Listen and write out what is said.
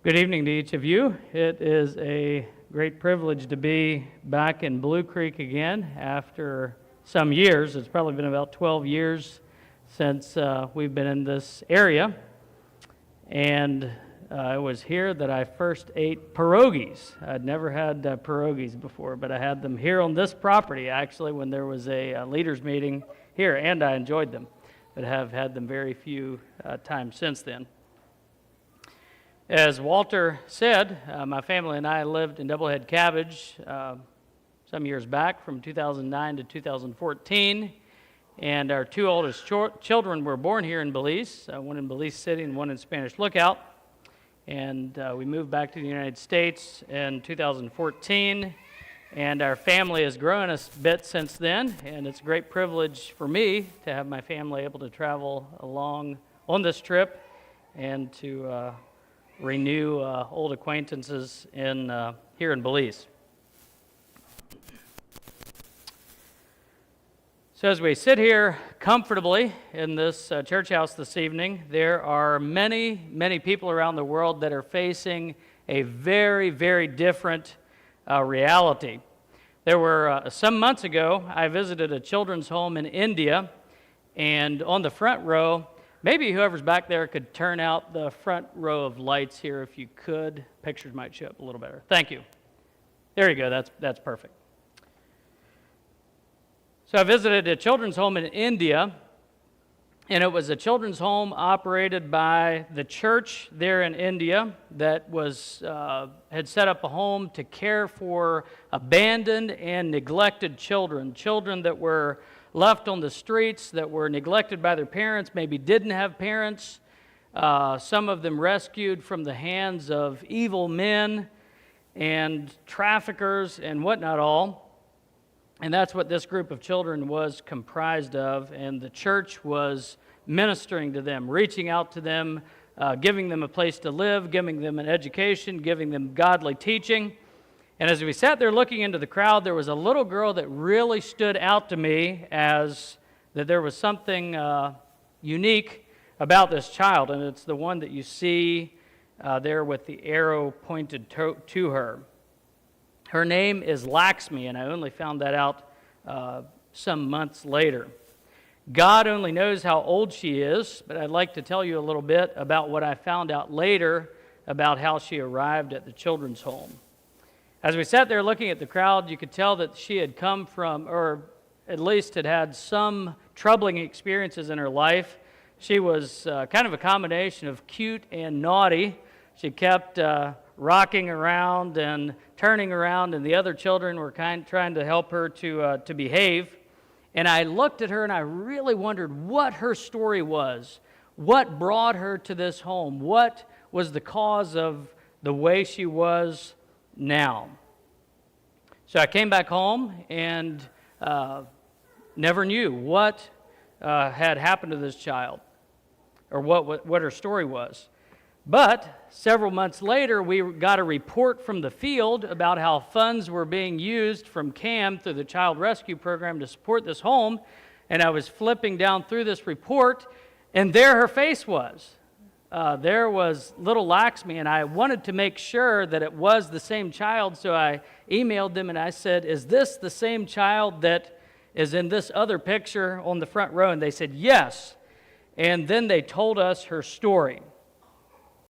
Good evening to each of you. It is a great privilege to be back in Blue Creek again after some years. It's probably been about 12 years since we've been in this area. And it was here that I first ate pierogies. I'd never had pierogies before, but I had them here on this property actually when there was a leaders meeting here, and I enjoyed them, but have had them very few times since then. As Walter said, my family and I lived in Doublehead Cabbage some years back from 2009 to 2014, and our two oldest children were born here in Belize, one in Belize City and one in Spanish Lookout, and we moved back to the United States in 2014, and our family has grown a bit since then, and it's a great privilege for me to have my family able to travel along on this trip and to renew old acquaintances here in Belize. So as we sit here comfortably in this church house this evening, there are many, many people around the world that are facing a very, very different reality. There were, some months ago, I visited a children's home in India, and on the front row, maybe whoever's back there could turn out the front row of lights here if you could. Pictures might show up a little better. Thank you. There you go. That's perfect. So I visited a children's home in India, and it was a children's home operated by the church there in India that had set up a home to care for abandoned and neglected children that were left on the streets, that were neglected by their parents, maybe didn't have parents, some of them rescued from the hands of evil men and traffickers and whatnot all. And that's what this group of children was comprised of, and the church was ministering to them, reaching out to them, giving them a place to live, giving them an education, giving them godly teaching. And as we sat there looking into the crowd, there was a little girl that really stood out to me as that there was something unique about this child, and it's the one that you see there with the arrow pointed to her. Her name is Laxmi, and I only found that out some months later. God only knows how old she is, but I'd like to tell you a little bit about what I found out later about how she arrived at the children's home. As we sat there looking at the crowd, you could tell that she had come from, or at least had some troubling experiences in her life. She was kind of a combination of cute and naughty. She kept rocking around and turning around, and the other children were trying to help her to behave. And I looked at her and I really wondered what her story was. What brought her to this home? What was the cause of the way she was now? So I came back home and never knew what had happened to this child or what her story was. But several months later, we got a report from the field about how funds were being used from CAM through the Child Rescue Program to support this home. And I was flipping down through this report, and there her face was. There was little Laxmi, and I wanted to make sure that it was the same child, so I emailed them and I said, "Is this the same child that is in this other picture on the front row?" And they said, "Yes." And then they told us her story.